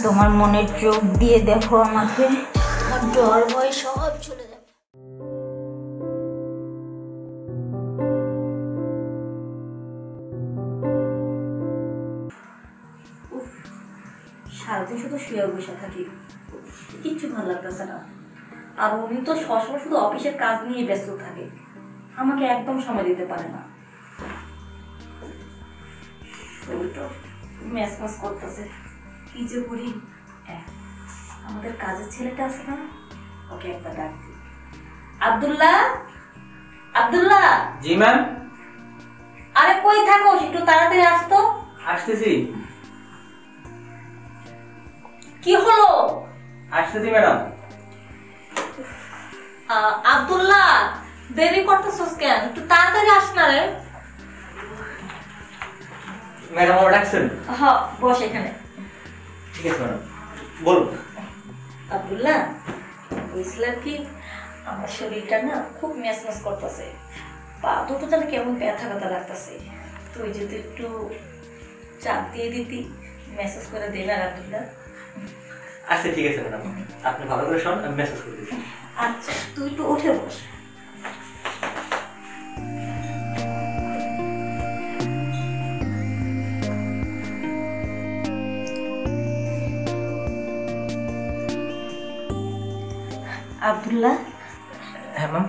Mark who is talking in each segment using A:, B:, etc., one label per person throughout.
A: তোমার মনের চোখ দিয়ে দেখো আমাকে, আমার জ্বর ভয় সব চলে যাবে।
B: সারাদিন শুধু শুয়ে বসে থাকি, কিচ্ছু ভালো লাগতেছে না। আর উনি তো সবসময় শুধু অফিসের কাজ নিয়ে ব্যস্ত থাকে, আমাকে একদম সময় দিতে পারে না। ম্যাচ ম্যাচ করতেছে, কি যে করি। আমাদের কাজের ছেলেটা আছে না, ওকে একবার ডাক দিই। আব্দুল্লাহ, আব্দুল্লাহ।
C: জি ম্যাম।
B: আরে কই থাকো, একটু তাড়াতাড়ি আসতো।
C: আসতেছি।
B: কি হলো?
C: আসতেছি ম্যাডাম।
B: আব্দুল্লাহ, দেরি করতেছস কেন? একটু তাড়াতাড়ি আস না রে।
C: ম্যাডাম আমার ডাকছেন?
B: হ্যাঁ, বস এখানে।
C: ঠিক আছে ম্যাডাম, বলুন।
B: আব্দুল্লাহ, বুঝলাম কি, আমার শরীরটা না খুব ম্যাচ ম্যাচ করতেছে, পা দুটো যেন কেমন ব্যথা ব্যথা লাগতেছে। তুই যদি একটু চাপ দিয়ে দিতি, মেসেজ করে দে না আব্দুল্লাহ।
C: আচ্ছা ঠিক আছে ম্যাডাম, আপনি ভালো করে শোন, আমি মেসেজ করে দিচ্ছি।
B: আচ্ছা, তুই একটু উঠে বস। আব্দুল্লাহ।
C: হ্যাঁ ম্যাম।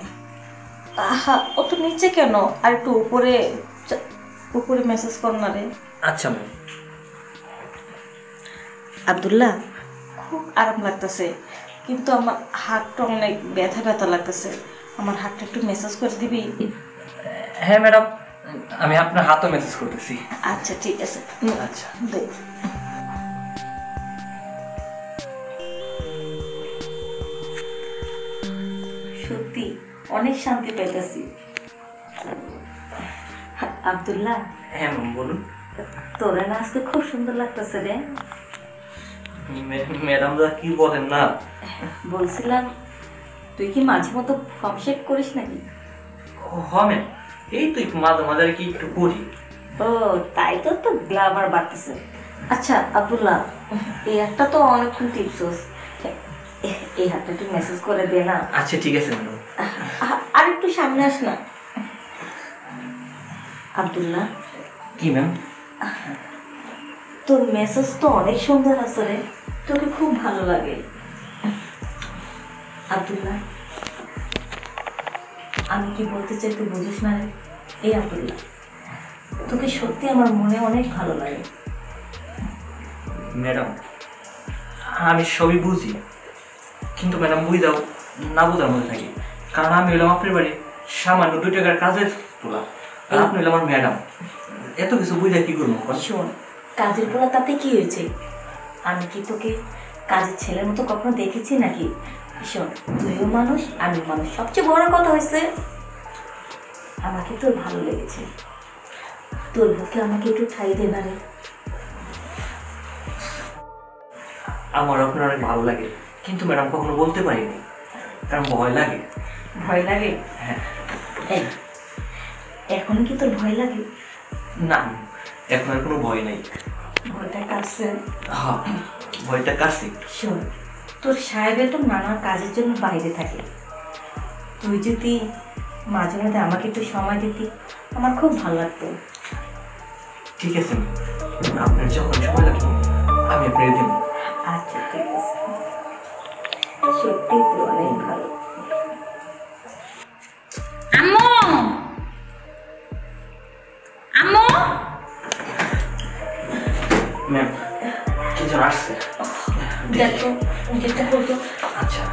B: ও তো নিচে কেন, আর একটু উপরে উপরে মেসেজ কর না রে।
C: আচ্ছা ম্যাম।
B: আব্দুল্লাহ, খুব আরাম লাগতেছে, কিন্তু আমার হাতটা অনেক ব্যথা ব্যথা লাগতেছে। আমার হাতটা একটু মেসেজ করে দিবি?
C: হ্যাঁ ম্যাডাম, আমি আপনার হাতও মেসেজ করতেছি।
B: আচ্ছা ঠিক আছে।
C: আচ্ছা
B: দে। সত্যি অনেক শান্তি পাইতেছি। আব্দুল্লাহ।
C: হ্যাঁ ম্যাম বলুন।
B: তোরা না আজকে খুব সুন্দর লাগতেছে রে।
C: ম্যাডাম দা কি বলেন না।
B: বলছিলাম, তুই কি মাঝে মতো ফার্ম শেক করিস নাকি?
C: হ্যাঁ ম্যাম, এই তুই মাঝে মাঝে কি একটু করি।
B: ও তাই তো, তো গ্লামার বাড়তেছে। আচ্ছা আব্দুল্লাহ, এই একটা তো অনেকক্ষণ টিপসোস, এই হাতটা একটু মেসেজ করে দে না।
C: আচ্ছা ঠিক আছে ম্যাডাম।
B: আর একটু সামনে আস না। আব্দুল্লাহ।
C: কি ম্যাম?
B: তোর মেসেজ তো অনেক সুন্দর আছে রে, তোকে খুব ভালো লাগে। আব্দুল্লাহ, আমি কি বলতে চাই তুই বুঝিস না রে? এই আব্দুল্লাহ, তোকে সত্যি আমার মনে অনেক ভালো লাগে।
C: ম্যাডাম আমি সবই বুঝি, কিন্তু ম্যাডাম বুঝাও না বোঝার মধ্যে থাকি। কারণ আমি হলাম আপনার বাড়ি সামান্য 2 টাকার কাজের তোলা, আর আপনি হলাম আমার ম্যাডাম। এত কিছু বুঝে কি করবো?
B: শোন, কাজের পোলা তাতে কি হয়েছে? আমি কি তোকে কাজের ছেলের মতো কখনো দেখেছি নাকি? শোন, তুইও মানুষ, আমিও মানুষ। সবচেয়ে বড় কথা হয়েছে, আমাকে তোর ভালো লেগেছে। তোর বুকে আমাকে একটু ঠাই দে না রে।
C: আমার আপনার অনেক ভালো লাগে, কিন্তু ম্যাডাম কখনো বলতে পারিনি, কারণ ভয় লাগে।
B: ভয় লাগে?
C: হ্যাঁ।
B: এই, এখন কি তোর ভয় লাগে?
C: না, এখন আর কোনো ভয় নেই।
B: ভয়টা কাটছে?
C: হ্যাঁ, ভয়টা কাটছে।
B: শোন, তোর সাহেবের তো নানা কাজের জন্য বাইরে থাকে, তুই যদি মাঝে মাঝে আমাকে একটু সময় দিতি, আমার খুব ভালো লাগতো।
C: ঠিক আছে, আপনার যখন সময় লাগবে আমি আপনাকে দেব।
B: আচ্ছা ঠিক আছে, সত্যি তো অনেক ভালো।
A: আম্মু, আম্মু।
C: ম্যাম কি যেন আসছে,
B: দেখো গেটটা খুলতো।
C: আচ্ছা।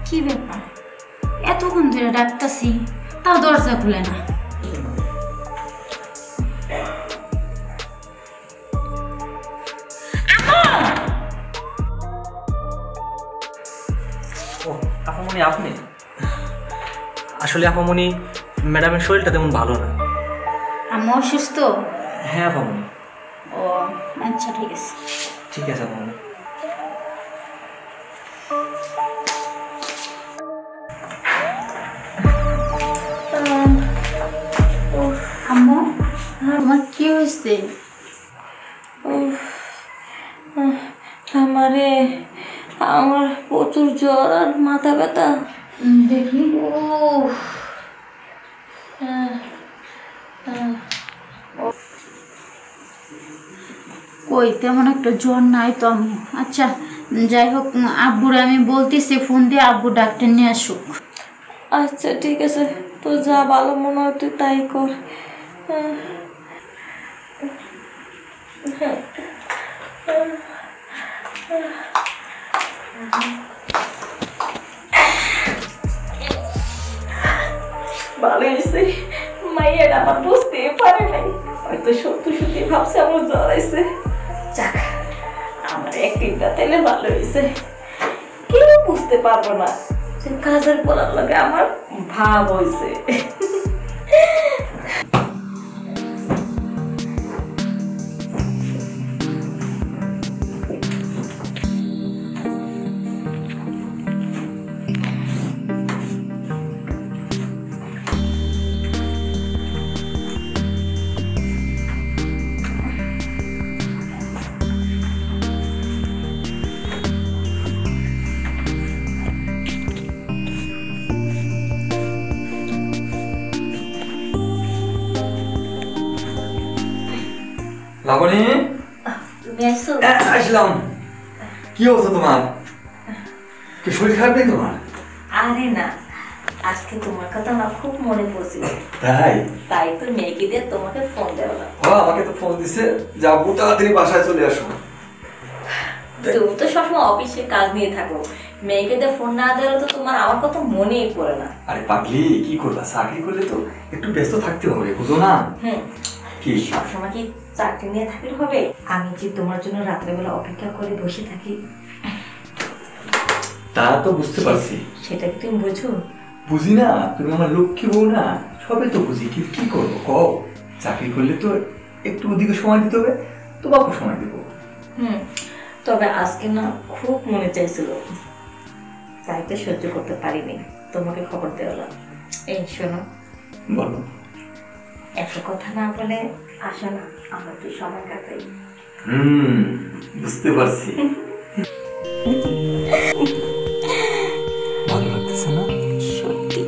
A: কি ব্যাপার, এতক্ষণ ধরে ডাকতাছি, তাও দরজা খুলে না।
C: ও আপামনি, আপনি? আসলে আপামনি ম্যাডামের শরীরটা তেমন ভালো না।
A: আম্মু অসুস্থ?
C: হ্যাঁ আপামনি।
A: ও আচ্ছা ঠিক আছে।
C: ঠিক আছে আপামনি।
A: আম্মু আমার কি হয়েছে?
B: আমার প্রচুর জ্বর আর মাথা ব্যথা।
A: দেখি। কই তেমন একটা জ্বর নাই তো আমি। আচ্ছা যাই হোক, আব্বুরে আমি বলতেছি ফোন দিয়ে আব্বু ডাক্তার নিয়ে আসুক।
B: আচ্ছা ঠিক আছে, তো যা ভালো মনে হয় তুই তাই কর। ভালো হয়েছে, মাইয়াটা আমার বুঝতে পারে নাই, হয়তো সত্যি সত্যি ভাবছে আমার জ্বর আছে। যাক, আমার একদিনটা তাইলে ভালো হয়েছে। কেউ বুঝতে পারবো না যে কাজের বলার লাগে আমার ভাব হয়েছে।
D: লাবণী,
B: তুমি আসছো?
D: আসলাম। কি অবস্থা তোমার? কি শরীর খারাপ নেই তোমার?
B: আরে না, আজকে তোমার কথা না খুব মনে পড়ছিল,
D: তাই?
B: তাই তো মেয়েকে দিয়ে তোমাকে ফোন দেওয়া।
D: আমাকে তো ফোন দিছে যে আব্বু তাড়াতাড়ি বাসায় চলে আসো।
B: তুমি তো সবসময় অফিসে কাজ নিয়ে থাকো, মেয়েকে দিয়ে ফোন না দেওয়ালে তো তোমার আমার কথা মনেই পড়ে না।
D: আরে পাগলি, কি করবা? চাকরি করলে তো একটু ব্যস্ত থাকতে হবে, বুঝো না? কি
B: সবসময় কি চাকরি নিয়ে থাকলে হবে? আমি যে তোমার জন্য রাত্রেবেলা অপেক্ষা করে বসে থাকি,
D: তা তো বুঝতে পারছি।
B: সেটা কি তুমি বুঝো?
D: বুঝি না? তুমি আমার লক্ষ্মী বউ না, সবে তো বুঝি। কি করবো কও? চাকরি করলে তো একটু ওদিকে সময় দিতে হবে, তোমাকে সময় দেবো।
B: তবে আজকে না খুব মনে চাইছিল, তাই তো সহ্য করতে পারিনি, তোমাকে খবর দেওয়া। এই শোনো।
D: বলো।
B: এত কথা না বলে আসো না, আমরা তুই সময় কাটাই।
D: বুঝতে পারছি। ভালো লাগতেছে না?
B: সত্যি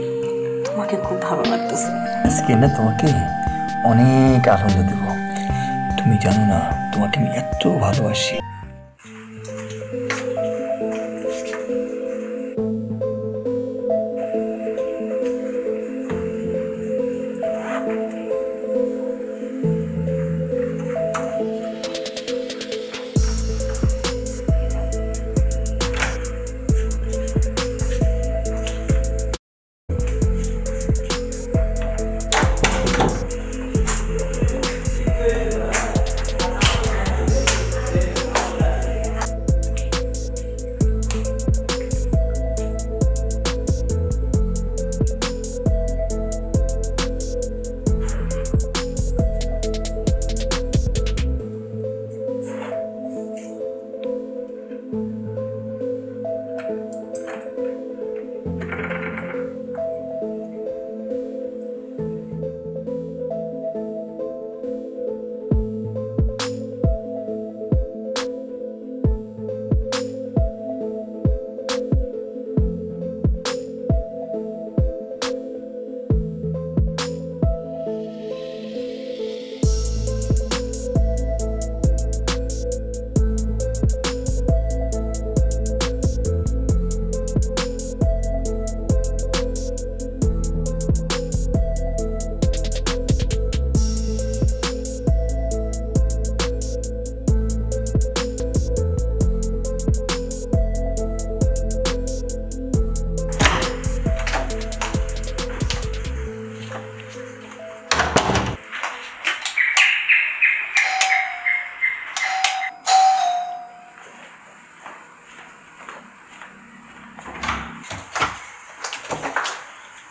B: তোমাকে খুব ভালো লাগতেছে।
D: আজকে না তোমাকে অনেক আনন্দ দেব। তুমি জানো না, তোমাকে আমি এত ভালোবাসি।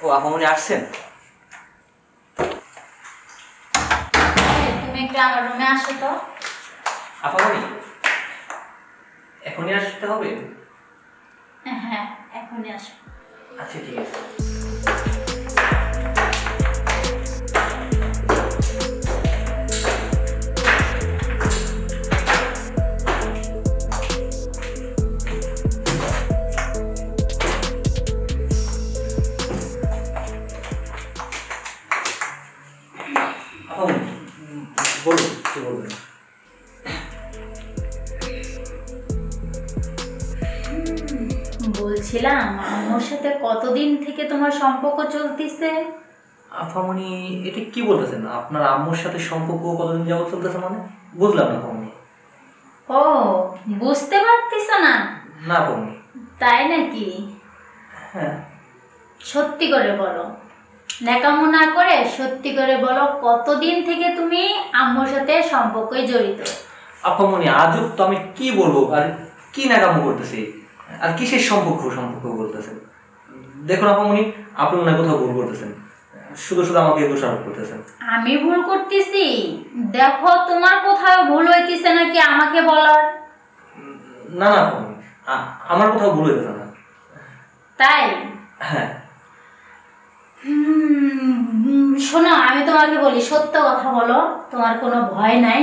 C: ও আপামনি আসছেন?
A: তুমি একটু আমার রুমে আসো তো।
C: আপামনি এখনই আসতে হবে?
A: হ্যাঁ এখনই আসো।
C: আচ্ছা ঠিক আছে। বলুন কি বলবেন?
A: বলছিলাম আম্মুর সাথে কতদিন থেকে তোমার সম্পর্ক চলতেছে?
C: আফামনি এটা কি বলতেছেন? আপনার আম্মুর সাথে সম্পর্ক কতদিন যাবত চলতেছে মানে? বুঝলাম না আফামনি।
A: ও বুঝতে পারতিস না?
C: না আফামনি।
A: তাই নাকি?
C: হ্যাঁ।
A: সত্যি করে বলো, ন্যাকামো না করে সত্যি করে বলো, কতদিন থেকে তুমি আম্মুর সাথে সম্পর্কে জড়িত?
C: আফামনি আজব তো, আমি কি বলবো আর কি নাকামো করতেছি আর কিসের সম্পর্ক সম্পর্ক বলতেছেন? দেখুন আফামনি, আপনি মনে হয় কোথাও ভুল করতেছেন, শুধু শুধু আমাকে দোষারোপ করতেছেন।
A: আমি ভুল করতেছি? দেখো তোমার কোথাও ভুল হইতেছে নাকি আমাকে বলার?
C: না না আফামনি, আমার কোথাও ভুল হইতেছে না।
A: তাই?
C: হ্যাঁ।
A: শোনো, আমি তোমাকে বলি, সত্য কথা বলো, তোমার কোনো ভয় নাই,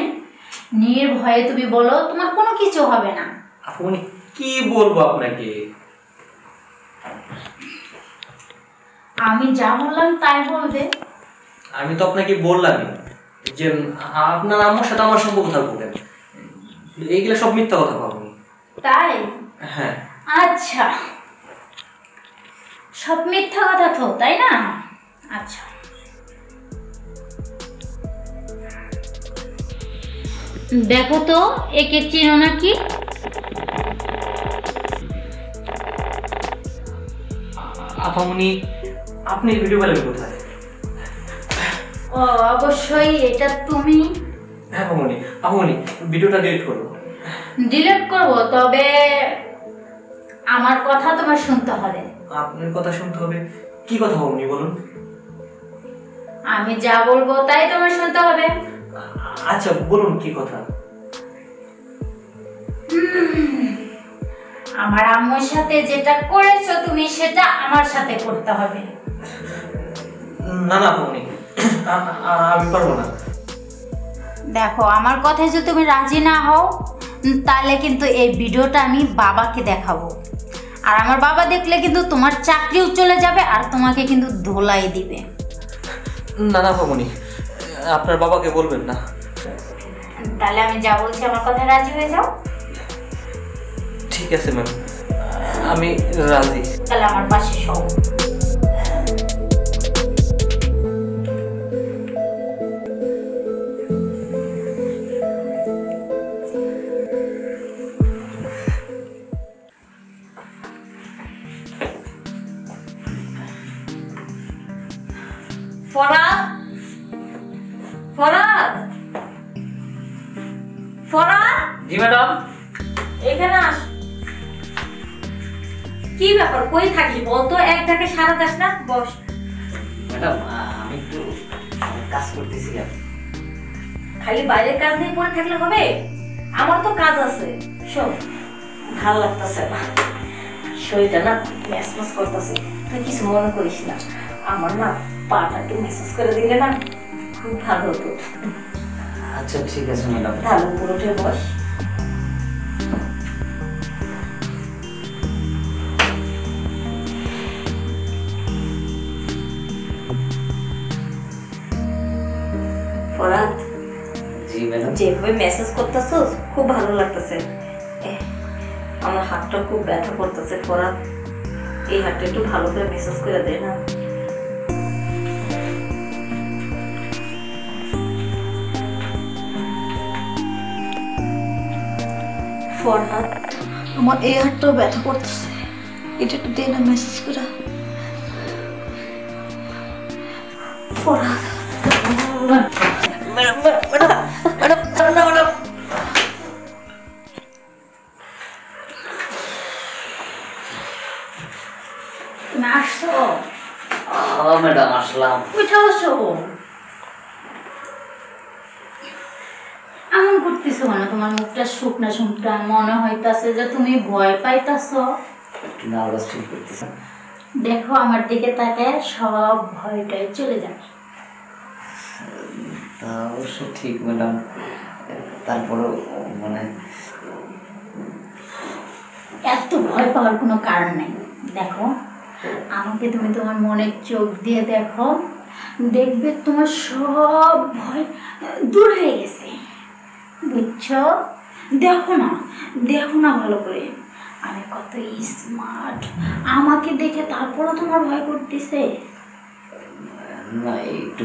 A: নির্ভয়ে তুমি বলো, তোমার কোনো কিছু হবে না।
C: আফামনি কি বলবো আপনাকে?
A: আমি যা বললাম তাই বলবে।
C: আমি তো আপনাকে বললামই যে আপনার আম্মুর সাথে আমার সম্পর্ক থাকবো কেন, এইগুলো সব মিথ্যা কথা পাবো।
A: তাই?
C: হ্যাঁ।
A: আচ্ছা, সব মিথ্যা কথা তো, তাই না? আচ্ছা, দেখো তো একে চিনো নাকি?
C: আপামনি আপনি ভিডিও পেলেন কোথায়?
A: ও অবশ্যই এটা তুমি।
C: হ্যাঁ আপামনি, আপামনি ভিডিওটা ডিলিট করো।
A: ডিলিট করব, তবে আমার কথা তোমার শুনতে হবে।
C: আপনার কথা শুনতে হবে? কি কথা আপামনি বলুন?
A: আমি যা বলবো তাই তোমার শুনতে হবে।
C: আচ্ছা বলুন কি কথা?
A: আমার আম্মুর সাথে যেটা করেছো তুমি, সেটা আমার সাথে করতে হবে।
C: না না আপামনি, আমি পারবো না।
A: দেখো, আমার কথায় যদি তুমি রাজি না হও, তাহলে কিন্তু এই ভিডিওটা আমি বাবাকে দেখাবো, আর আমার বাবা দেখলে কিন্তু তোমার চাকরিও চলে যাবে, আর তোমাকে কিন্তু ধোলাই দিবে।
C: না না আপামনি, আপনার বাবাকে বলবেন না।
A: তাহলে আমি যা বলছি আমার কথায় রাজি হয়ে যাও।
C: ঠিক আছে ম্যাম, আমি রাজি।
A: তাহলে আমার পাশে শোও।
B: ফরাদ, ফরাদ, ফরাদ,
C: জি ম্যাডাম।
B: এখানে আস। কি ব্যাপার, কই থাকিস বলতো? এক ডাকে সারা দাস না, বস।
C: ম্যাডাম আমি একটু কাজ করতেছি।
B: খালি বাইরের কাজ নিয়ে পড়ে থাকলে হবে? আমার তো কাজ আছে। শোন, ভালো লাগতেছে না, শরীরটা না ম্যাসমাস করতেছে। তুই কিছু মনে করিস না, আমার না পাটা একটু ম্যাসাজ করে দিলে না খুব ভালো হতো।
C: আচ্ছা ঠিক আছে ম্যাডাম।
B: তাহলে উপর উঠে বস। ফরাদ,
C: জি ম্যাডাম।
B: যেভাবে মেসেজ করতেছস খুব ভালো লাগতেছে। আমার হাতটা খুব ব্যথা করতেছে ফরাদ, এই হাতটা একটু ভালো করে মেসেজ করে দে না। ফরহাদ, আমার এই হাতটাও ব্যথা করতেছে, এটা একটু দে না মেসেজ করে। Farhad, madam madam madam madam,
A: তুমি আসছো?
C: ম্যাডাম আসলাম।
A: উঠে বসো। এমন করতেছো কেন? তোমার মুখটা শুকনা শুকনা, মনে হইতাছে যে তুমি ভয় পাইতাছো।
C: নার্ভাস ফিল করতেছি।
A: দেখো আমার দিকে তাকায়, সব ভয়টাই চলে যাবে।
C: তা অবশ্য ঠিক ম্যাডাম, তারপরেও মানে
A: এত ভয় পাওয়ার কোনো কারণ নেই। দেখো আমাকে তুমি তোমার মনের চোখ দিয়ে দেখো, দেখবে তোমার সব ভয় দূর হয়ে গেছে, বুঝছো? দেখো না, দেখো না ভালো করে আমি কত স্মার্ট। আমাকে দেখে তারপরও তোমার ভয় করতেছে?
E: না, একটু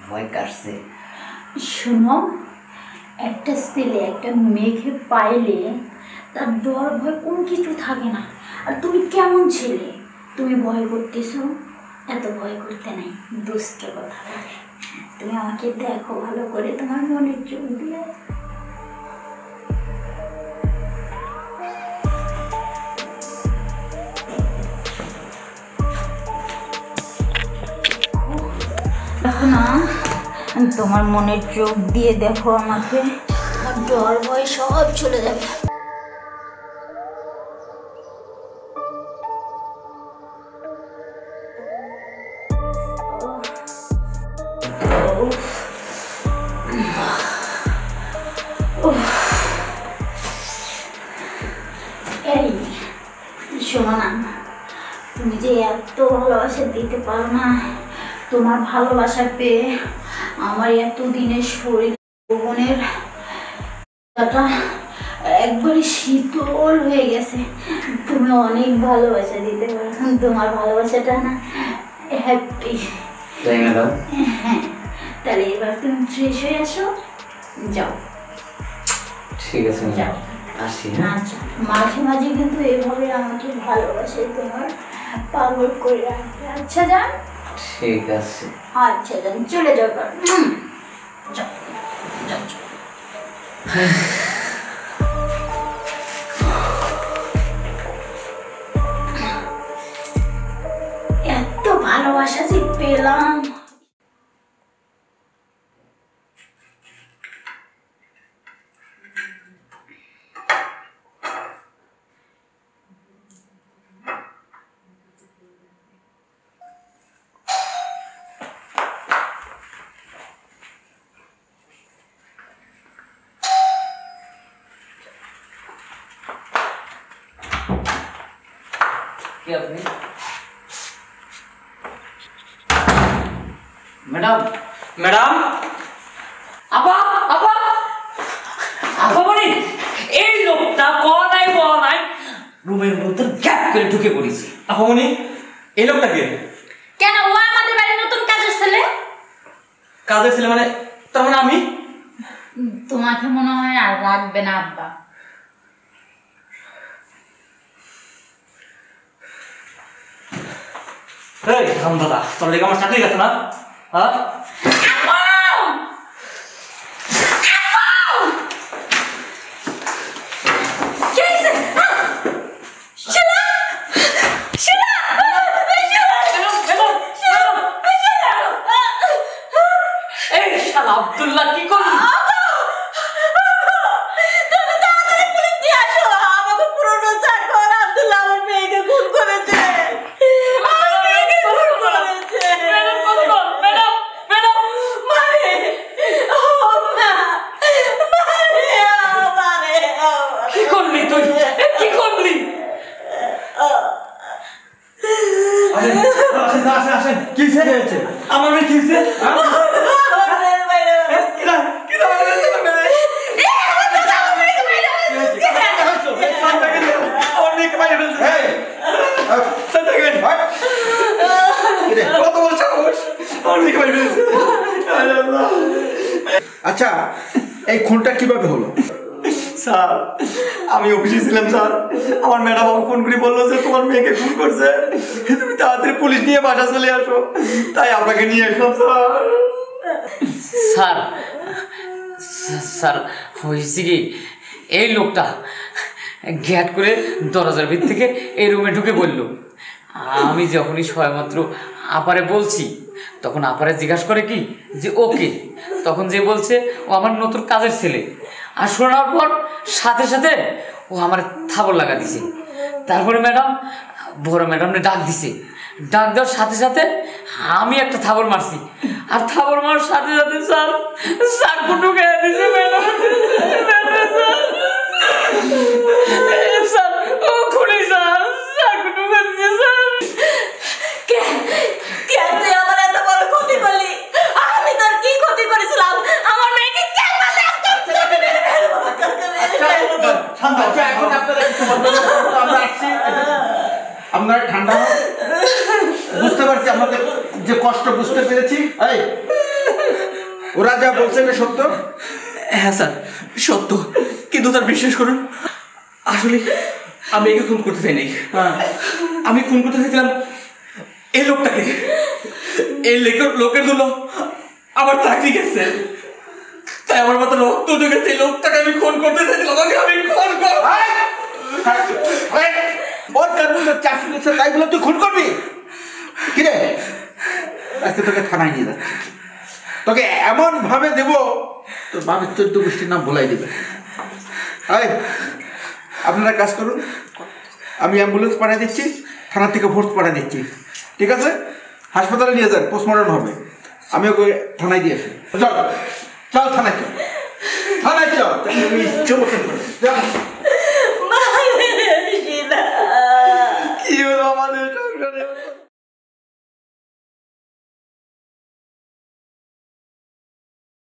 E: ভয় কাটছে।
A: শোনো, একটা ছেলে একটা মেয়েকে পাইলে তার ডর ভয় কোনো কিছু থাকে না। আর তুমি কেমন ছেলে, তুমি ভয় করতেছো? এত ভয় করতে নাই, দুষ্ট কথা বলে। তুমি আমাকে দেখো ভালো করে, তোমার মনের চোখ দিয়ে। দেখো না, তোমার মনের চোখ দিয়ে দেখো আমাকে, আমার ডর ভয় সব চলে যাবে। এই শোনো না, তুমি যে এত ভালোবাসা দিতে পারো না, তোমার ভালোবাসা পেয়ে আমার এতদিনের শরীর ভবনের একবারে শীতল হয়ে গেছে। তুমি অনেক ভালোবাসা দিতে পারো, তোমার ভালোবাসাটা না হ্যাপি।
E: তাই ম্যাডাম?
A: হ্যাঁ, তাহলে এবার তুমি ফ্রেশ হয়ে আসো, যাও।
E: ঠিক আছে
A: যাও,
E: আসি।
A: আচ্ছা, মাঝে মাঝে কিন্তু এভাবে আমাকে ভালোবাসে তোমার পাগল করে রাখবে। আচ্ছা যান।
E: ঠিক আছে।
A: আচ্ছা যান, চলে যাও। যাও যাও। এত ভালোবাসা যে পেলাম।
E: কি আপনি? ম্যাডাম?
C: ম্যাডাম, আপা আপা আপা বলি, এই লোকটা নাই রুমের মধ্যে গ্যাপ করে ঢুকে পড়েছি। আপামনি, এই লোকটাকে
A: কেন? ও আমাদের বাড়ির নতুন কাজের ছেলে।
C: কাজের ছেলে মানে? তার মানে আমি?
A: তোমাকে মনে হয় আর রাখবে না আব্বা।
C: এই দাদা, তোর লেগে আমার চাকরি গেছে না? হ্যাঁ, আব্দুল্লাহ কি করলি? কি করলি তুই? কি করলি? আসেন, কি হয়েছে? আমার মেয়ে কি হয়েছে?
D: আচ্ছা, এই খুনটা কিভাবে হলো?
C: স্যার, আমি অফিসে ছিলাম স্যার। আমার ম্যাডাম আমাকে ফোন করে বললো যে তোমার মেয়েকে খুন করছে, তুমি তাড়াতাড়ি পুলিশ নিয়ে বাসা চলে আসো। তাই আপনাকে নিয়ে আসলাম স্যার।
E: স্যার হয়েছে কি, এই লোকটা গ্যাট করে দরজার ভিতর থেকে এই রুমে ঢুকে পড়লো। আমি যখনই সবেমাত্র আপারে বলছি, তখন আপারে জিজ্ঞাসা করে কি যে ওকে, তখন যে বলছে ও আমার নতুন কাজের ছেলে। আর শোনার পর সাথে সাথে ও আমার থাবর লাগা দিছে। তারপরে ম্যাডাম বড় ম্যাডামকে ডাক দিছে। ডাক দেওয়ার সাথে সাথে আমি একটা থাবর মারছি। আর থাবর মারার সাথে সাথে স্যার চাকু ঢুকে দিছে ম্যাডাম। স্যার ও খুলি স্যার, চাকু ঢুকে দিছে স্যার।
B: তুই আমার এত বড় ক্ষতি
F: আমরা আসছি, আপনারা ঠান্ডা হন। বুঝতে পারছি আমাদের যে কষ্ট, বুঝতে পেরেছি। এই ওরা যা বলছে এটা সত্য?
C: হ্যাঁ স্যার সত্য, কিন্তু স্যার বিশ্বাস করুন আসলে আমি একে খুন করতে চাই নাই। আমি খুন করতে চাইছিলাম এই লোকটাকে। এই লোকের জন্য আমার চাকরি গেছে, তাই আমার মাথা রক্ত ঢুকেছে। এই লোকটাকে আমি খুন করতে চাইছিলাম, আমি খুন করব।
F: ওর কারণে চাকরি গেছে তাই বলে তুই খুন করবি? কিরে, আজকে তোকে থানায় নিয়ে যাচ্ছে, তোকে এমন ভাবে দেব তোর বাপের 14 গোষ্ঠীর নাম ভোলাই দেবে। আপনারা কাজ করুন, আমি অ্যাম্বুলেন্স পাঠিয়ে দিচ্ছি, থানা থেকে ফোর্স পাঠিয়ে দিচ্ছি, ঠিক আছে? হাসপাতালে নিয়ে যান, পোস্টমর্টম হবে। আমি ওকে থানায় দিয়ে আসি। চল চল থানায় চল, থানায় চল, চল চল।